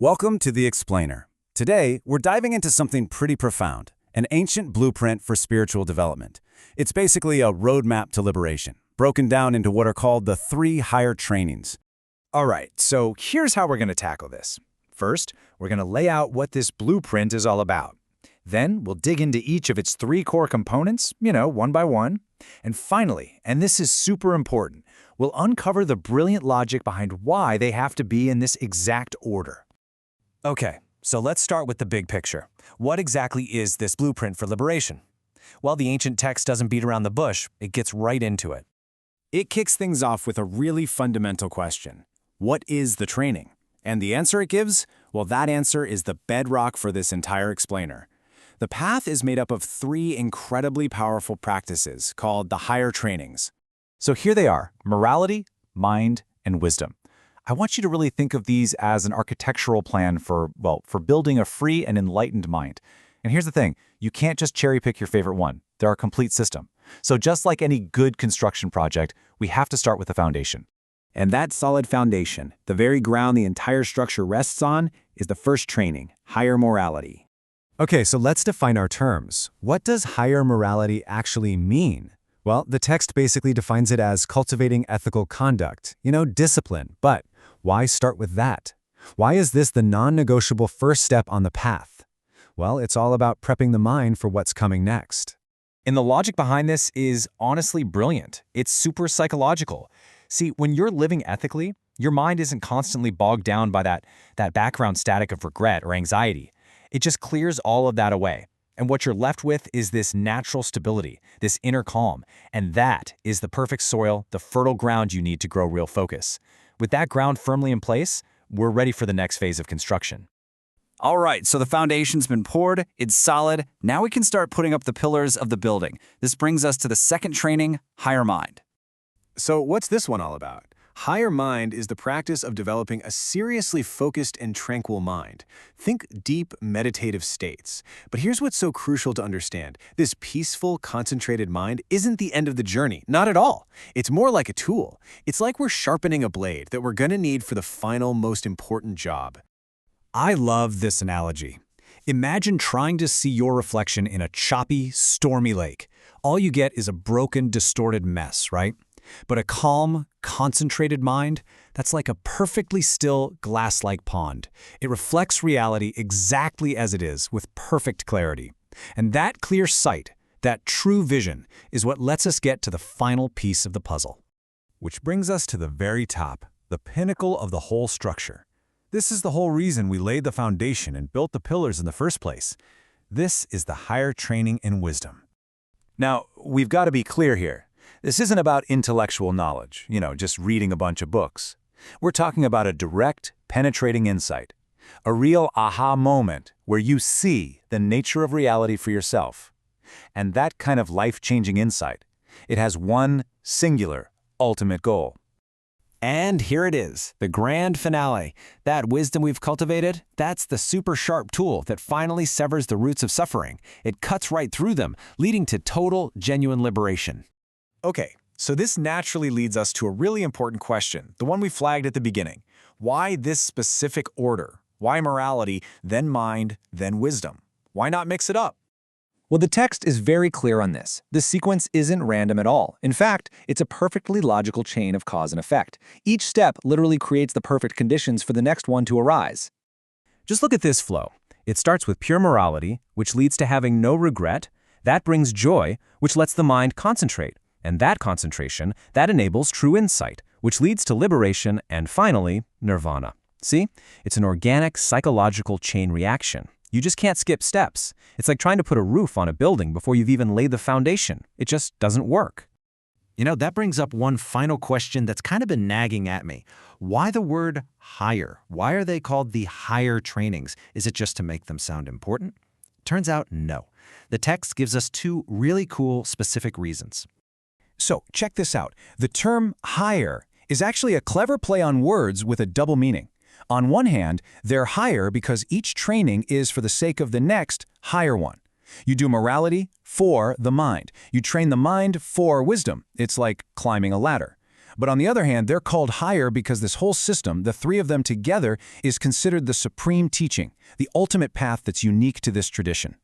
Welcome to The Explainer. Today, we're diving into something pretty profound, an ancient blueprint for spiritual development. It's basically a roadmap to liberation, broken down into what are called the 3 higher trainings. All right, so here's how we're going to tackle this. First, we're going to lay out what this blueprint is all about. Then, we'll dig into each of its 3 core components, one by one. And finally, and this is super important, we'll uncover the brilliant logic behind why they have to be in this exact order. Okay, so let's start with the big picture. What exactly is this blueprint for liberation? Well, the ancient text doesn't beat around the bush, it gets right into it. It kicks things off with a really fundamental question. What is the training? And the answer it gives? Well, that answer is the bedrock for this entire explainer. The path is made up of 3 incredibly powerful practices called the higher trainings. So here they are: morality, mind, and wisdom. I want you to really think of these as an architectural plan for building a free and enlightened mind. And here's the thing, you can't just cherry pick your favorite one. They're a complete system. So just like any good construction project, we have to start with the foundation. And that solid foundation, the very ground the entire structure rests on, is the first training, higher morality. Okay, so let's define our terms. What does higher morality actually mean? Well, the text basically defines it as cultivating ethical conduct, discipline. But why start with that? Why is this the non-negotiable first step on the path? Well, it's all about prepping the mind for what's coming next. And the logic behind this is honestly brilliant. It's super psychological. See, when you're living ethically, your mind isn't constantly bogged down by that background static of regret or anxiety. It just clears all of that away. And what you're left with is this natural stability, this inner calm. And that is the perfect soil, the fertile ground you need to grow real focus. With that ground firmly in place, we're ready for the next phase of construction. All right, so the foundation's been poured, it's solid. Now we can start putting up the pillars of the building. This brings us to the second training, higher mind. So what's this one all about? Higher mind is the practice of developing a seriously focused and tranquil mind. Think deep meditative states. But here's what's so crucial to understand. This peaceful, concentrated mind isn't the end of the journey, not at all. It's more like a tool. It's like we're sharpening a blade that we're gonna need for the final, most important job. I love this analogy. Imagine trying to see your reflection in a choppy, stormy lake. All you get is a broken, distorted mess, right? But a calm, concentrated mind, that's like a perfectly still, glass-like pond. It reflects reality exactly as it is, with perfect clarity. And that clear sight, that true vision, is what lets us get to the final piece of the puzzle. Which brings us to the very top, the pinnacle of the whole structure. This is the whole reason we laid the foundation and built the pillars in the first place. This is the higher training in wisdom. Now, we've got to be clear here. This isn't about intellectual knowledge, just reading a bunch of books. We're talking about a direct, penetrating insight, a real aha moment where you see the nature of reality for yourself. And that kind of life-changing insight, it has one singular, ultimate goal. And here it is, the grand finale. That wisdom we've cultivated, that's the super sharp tool that finally severs the roots of suffering. It cuts right through them, leading to total, genuine liberation. Okay, so this naturally leads us to a really important question, the one we flagged at the beginning. Why this specific order? Why morality, then mind, then wisdom? Why not mix it up? Well, the text is very clear on this. The sequence isn't random at all. In fact, it's a perfectly logical chain of cause and effect. Each step literally creates the perfect conditions for the next one to arise. Just look at this flow. It starts with pure morality, which leads to having no regret. That brings joy, which lets the mind concentrate. And that concentration, that enables true insight, which leads to liberation and finally, nirvana. See? It's an organic, psychological chain reaction. You just can't skip steps. It's like trying to put a roof on a building before you've even laid the foundation. It just doesn't work. That brings up one final question that's kind of been nagging at me. Why the word higher? Why are they called the higher trainings? Is it just to make them sound important? Turns out, no. The text gives us 2 really cool, specific reasons. So, check this out. The term higher is actually a clever play on words with a double meaning. On one hand, they're higher because each training is for the sake of the next, higher one. You do morality for the mind. You train the mind for wisdom. It's like climbing a ladder. But on the other hand, they're called higher because this whole system, the three of them together, is considered the supreme teaching, the ultimate path that's unique to this tradition.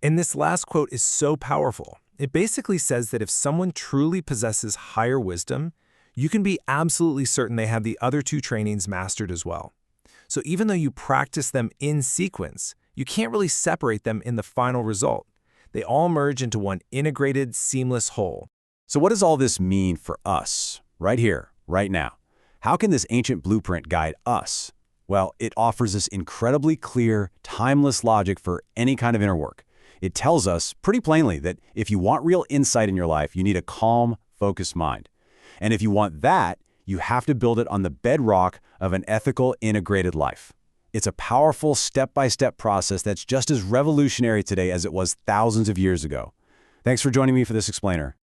And this last quote is so powerful. It basically says that if someone truly possesses higher wisdom, you can be absolutely certain they have the other two trainings mastered as well. So even though you practice them in sequence, you can't really separate them in the final result. They all merge into one integrated, seamless whole. So what does all this mean for us, right here, right now? How can this ancient blueprint guide us? Well, it offers us incredibly clear, timeless logic for any kind of inner work. It tells us pretty plainly that if you want real insight in your life, you need a calm, focused mind. And if you want that, you have to build it on the bedrock of an ethical, integrated life. It's a powerful step-by-step process that's just as revolutionary today as it was thousands of years ago. Thanks for joining me for this explainer.